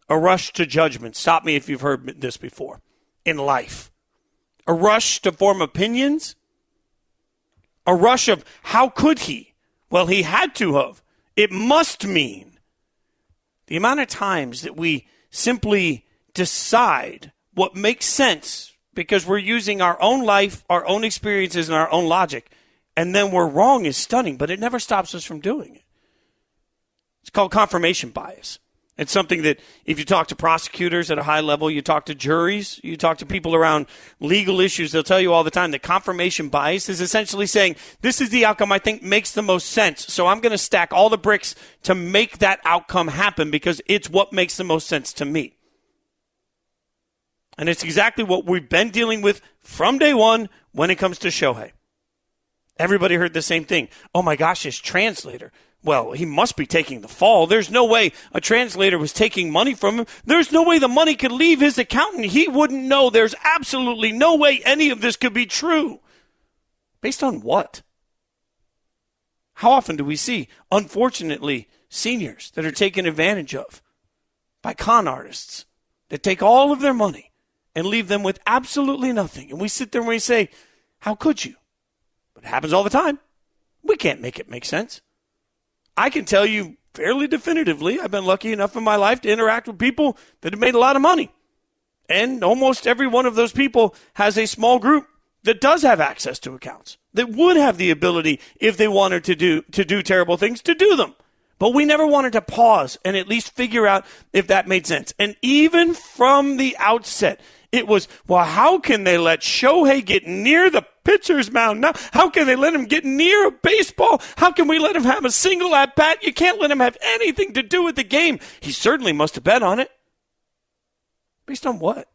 A rush to judgment. Stop me if you've heard this before. In life. A rush to form opinions. A rush of, how could he? Well, he had to have. It must mean. The amount of times that we simply decide what makes sense because we're using our own life, our own experiences, and our own logic, and then we're wrong is stunning, but it never stops us from doing it. It's called confirmation bias. It's something that if you talk to prosecutors at a high level, you talk to juries, you talk to people around legal issues, they'll tell you all the time that confirmation bias is essentially saying, this is the outcome I think makes the most sense, so I'm going to stack all the bricks to make that outcome happen because it's what makes the most sense to me. And it's exactly what we've been dealing with from day one when it comes to Shohei. Everybody heard the same thing. Oh my gosh, his translator. Well, he must be taking the fall. There's no way a translator was taking money from him. There's no way the money could leave his accountant. He wouldn't know. There's absolutely no way any of this could be true. Based on what? How often do we see, unfortunately, seniors that are taken advantage of by con artists that take all of their money and leave them with absolutely nothing? And we sit there and we say, how could you? But it happens all the time. We can't make it make sense. I can tell you fairly definitively, I've been lucky enough in my life to interact with people that have made a lot of money. And almost every one of those people has a small group that does have access to accounts, that would have the ability, if they wanted to do terrible things, to do them. But we never wanted to pause and at least figure out if that made sense. And even from the outset, it was, well, how can they let Shohei get near the pitcher's mound now? How can they let him get near a baseball? How can we let him have a single at-bat? You can't let him have anything to do with the game. He certainly must have bet on it. Based on what?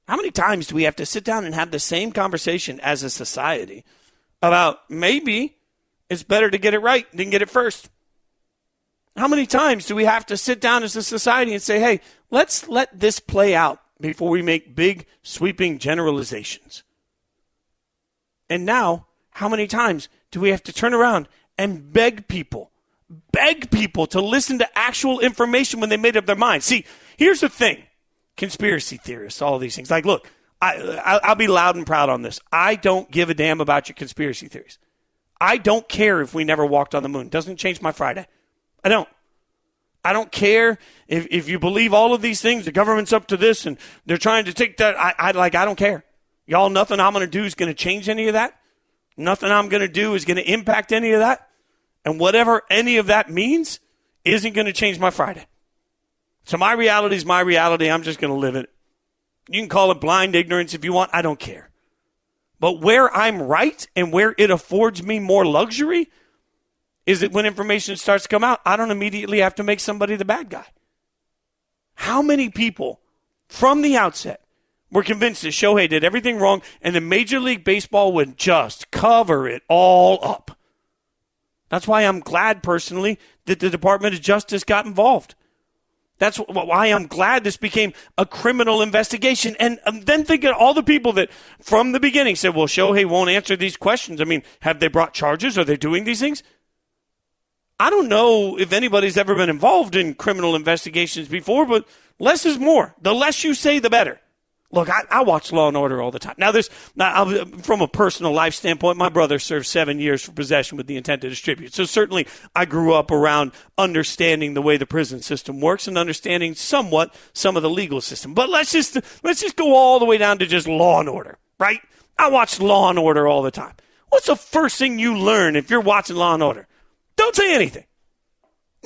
How many times do we have to sit down and have the same conversation as a society about maybe it's better to get it right than get it first? How many times do we have to sit down as a society and say, hey, let's let this play out before we make big, sweeping generalizations? And now, how many times do we have to turn around and beg people to listen to actual information when they made up their mind? See, here's the thing. Conspiracy theorists, all of these things. Like, look, I'll be loud and proud on this. I don't give a damn about your conspiracy theories. I don't care if we never walked on the moon. Doesn't change my Friday. I don't care if you believe all of these things. The government's up to this, and they're trying to take that. I don't care. Y'all, nothing I'm going to do is going to change any of that. Nothing I'm going to do is going to impact any of that. And whatever any of that means isn't going to change my Friday. So my reality is my reality. I'm just going to live it. You can call it blind ignorance if you want. I don't care. But where I'm right and where it affords me more luxury is that when information starts to come out, I don't immediately have to make somebody the bad guy. How many people from the outset were convinced that Shohei did everything wrong and that Major League Baseball would just cover it all up? That's why I'm glad personally that the Department of Justice got involved. That's why I'm glad this became a criminal investigation. And then think of all the people that from the beginning said, well, Shohei won't answer these questions. I mean, have they brought charges? Are they doing these things? I don't know if anybody's ever been involved in criminal investigations before, but less is more. The less you say, the better. Look, I watch Law and Order all the time. Now, from a personal life standpoint, my brother served 7 years for possession with the intent to distribute. So certainly I grew up around understanding the way the prison system works and understanding somewhat some of the legal system. But let's just go all the way down to just Law and Order, right? I watch Law and Order all the time. What's the first thing you learn if you're watching Law and Order? Don't say anything.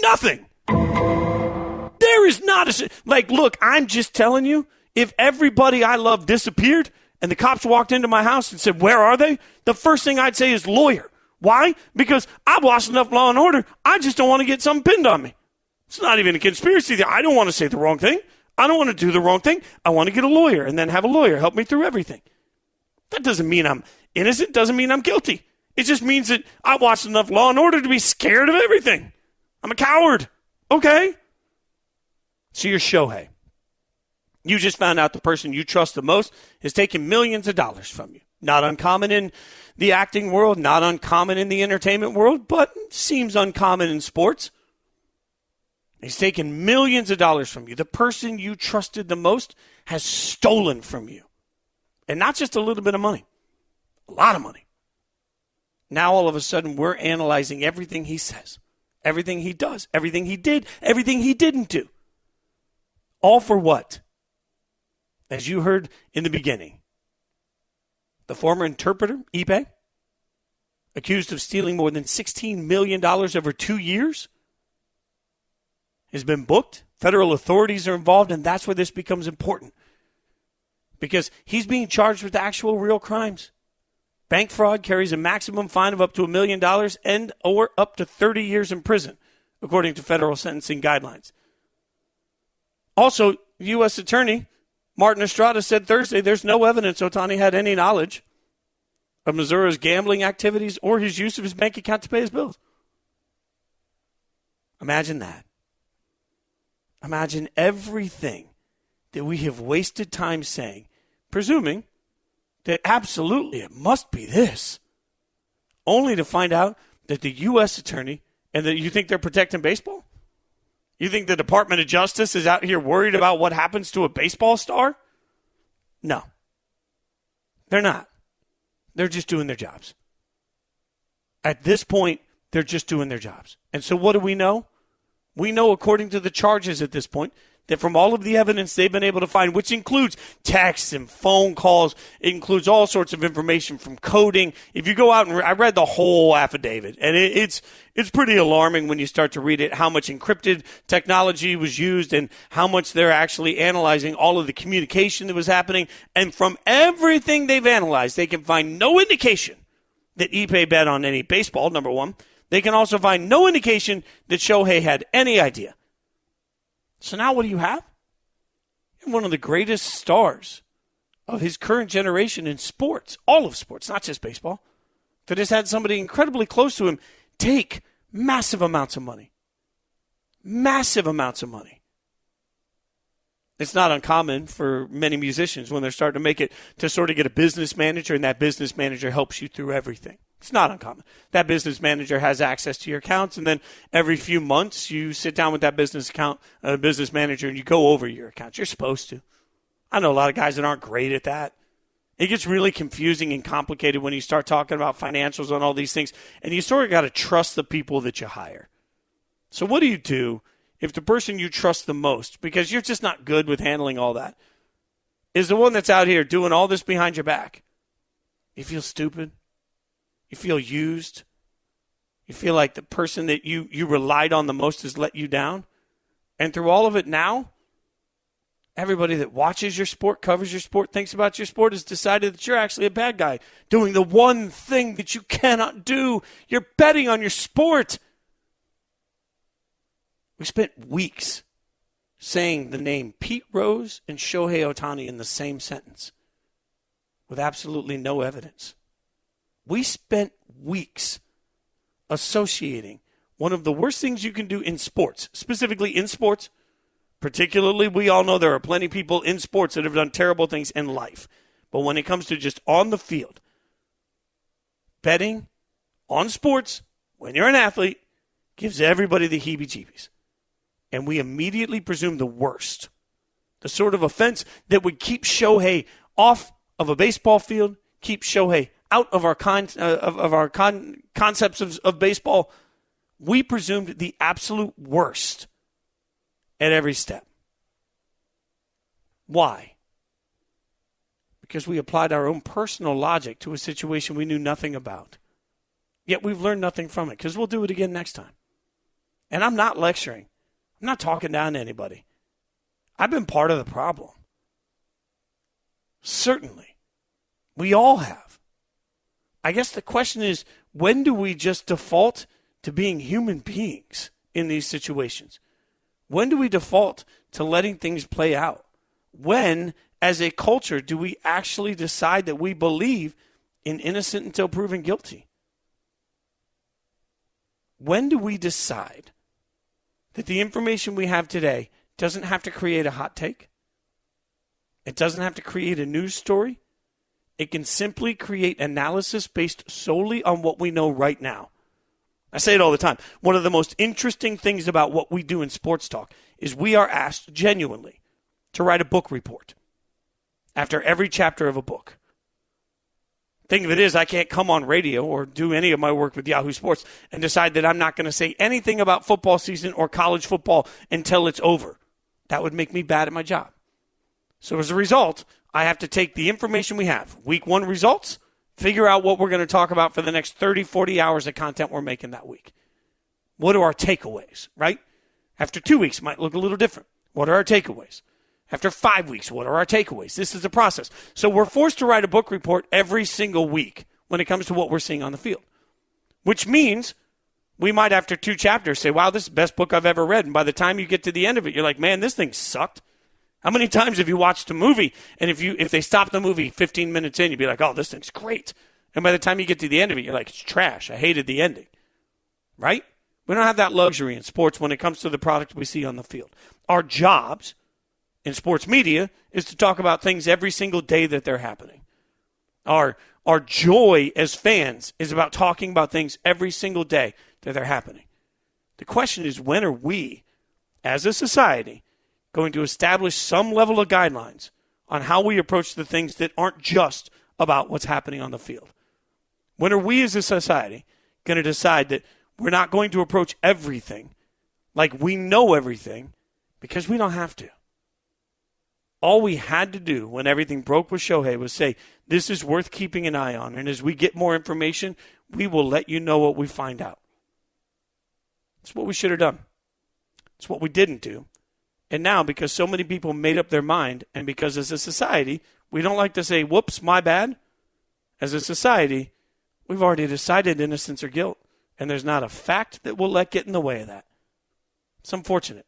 Nothing. There is not look, I'm just telling you, if everybody I love disappeared and the cops walked into my house and said, where are they? The first thing I'd say is lawyer. Why? Because I've watched enough Law and Order. I just don't want to get something pinned on me. It's not even a conspiracy. I don't want to say the wrong thing. I don't want to do the wrong thing. I want to get a lawyer and then have a lawyer help me through everything. That doesn't mean I'm innocent. Doesn't mean I'm guilty. It just means that I watched enough Law and Order to be scared of everything. I'm a coward. Okay. So you're Shohei. You just found out the person you trust the most is taking millions of dollars from you. Not uncommon in the acting world, not uncommon in the entertainment world, but seems uncommon in sports. He's taken millions of dollars from you. The person you trusted the most has stolen from you. And not just a little bit of money, a lot of money. Now all of a sudden we're analyzing everything he says, everything he does, everything he did, everything he didn't do. All for what? As you heard in the beginning, the former interpreter, Ippei, accused of stealing more than $16 million over 2 years, has been booked. Federal authorities are involved, and that's where this becomes important. Because he's being charged with actual real crimes. Bank fraud carries a maximum fine of up to $1 million and or up to 30 years in prison, according to federal sentencing guidelines. Also, U.S. Attorney Martin Estrada said Thursday there's no evidence Ohtani had any knowledge of Mizuhara's gambling activities or his use of his bank account to pay his bills. Imagine that. Imagine everything that we have wasted time saying, presuming that absolutely it must be this, only to find out that the U.S. attorney, and that you think they're protecting baseball? You think the Department of Justice is out here worried about what happens to a baseball star? No. They're not. They're just doing their jobs. At this point, they're just doing their jobs. And so what do we know? We know, according to the charges at this point, that from all of the evidence they've been able to find, which includes texts and phone calls, it includes all sorts of information from coding. If you go out and I read the whole affidavit, and it's pretty alarming when you start to read it, how much encrypted technology was used and how much they're actually analyzing all of the communication that was happening. And from everything they've analyzed, they can find no indication that Ippei bet on any baseball, number one. They can also find no indication that Shohei had any idea. So now what do you have? One of the greatest stars of his current generation in sports, all of sports, not just baseball, that has had somebody incredibly close to him take massive amounts of money. Massive amounts of money. It's not uncommon for many musicians when they're starting to make it to sort of get a business manager, and that business manager helps you through everything. It's not uncommon. That business manager has access to your accounts, and then every few months you sit down with that business manager and you go over your accounts. You're supposed to. I know a lot of guys that aren't great at that. It gets really confusing and complicated when you start talking about financials and all these things, and you sort of got to trust the people that you hire. So what do you do if the person you trust the most, because you're just not good with handling all that, is the one that's out here doing all this behind your back? You feel stupid. You feel used. You feel like the person that you relied on the most has let you down. And through all of it now, everybody that watches your sport, covers your sport, thinks about your sport has decided that you're actually a bad guy doing the one thing that you cannot do. You're betting on your sport. We spent weeks saying the name Pete Rose and Shohei Ohtani in the same sentence with absolutely no evidence. We spent weeks associating one of the worst things you can do in sports, specifically in sports. Particularly, we all know there are plenty of people in sports that have done terrible things in life. But when it comes to just on the field, betting on sports, when you're an athlete, gives everybody the heebie-jeebies. And we immediately presume the worst. The sort of offense that would keep Shohei off of a baseball field, keep Shohei out of our concepts of baseball. We presumed the absolute worst at every step. Why? Because we applied our own personal logic to a situation we knew nothing about. Yet we've learned nothing from it, because we'll do it again next time. And I'm not lecturing. I'm not talking down to anybody. I've been part of the problem. Certainly. We all have. I guess the question is, when do we just default to being human beings in these situations? When do we default to letting things play out? When, as a culture, do we actually decide that we believe in innocent until proven guilty? When do we decide that the information we have today doesn't have to create a hot take? It doesn't have to create a news story. It can simply create analysis based solely on what we know right now. I say it all the time. One of the most interesting things about what we do in sports talk is we are asked genuinely to write a book report after every chapter of a book. Thing of it is, I can't come on radio or do any of my work with Yahoo Sports and decide that I'm not going to say anything about football season or college football until it's over. That would make me bad at my job. So as a result, I have to take the information we have, week 1 results, figure out what we're going to talk about for the next 30, 40 hours of content we're making that week. What are our takeaways, right? After 2 weeks, it might look a little different. What are our takeaways? After 5 weeks, what are our takeaways? This is the process. So we're forced to write a book report every single week when it comes to what we're seeing on the field, which means we might, after 2 chapters, say, wow, this is the best book I've ever read. And by the time you get to the end of it, you're like, man, this thing sucked. How many times have you watched a movie, and if they stop the movie 15 minutes in, you'd be like, oh, this thing's great. And by the time you get to the end of it, you're like, it's trash. I hated the ending. Right? We don't have that luxury in sports when it comes to the product we see on the field. Our jobs in sports media is to talk about things every single day that they're happening. Our joy as fans is about talking about things every single day that they're happening. The question is, when are we, as a society, going to establish some level of guidelines on how we approach the things that aren't just about what's happening on the field? When are we as a society going to decide that we're not going to approach everything like we know everything because we don't have to? All we had to do when everything broke with Shohei was say, this is worth keeping an eye on. And as we get more information, we will let you know what we find out. It's what we should have done. It's what we didn't do. And now, because so many people made up their mind, and because as a society, we don't like to say, whoops, my bad. As a society, we've already decided innocence or guilt. And there's not a fact that we'll let get in the way of that. It's unfortunate.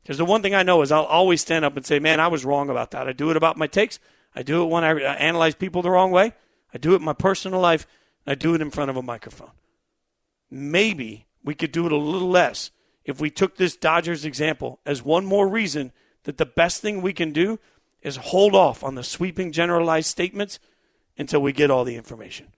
Because the one thing I know is I'll always stand up and say, man, I was wrong about that. I do it about my takes. I do it when I analyze people the wrong way. I do it in my personal life. I do it in front of a microphone. Maybe we could do it a little less if we took this Dodgers example as one more reason that the best thing we can do is hold off on the sweeping generalized statements until we get all the information.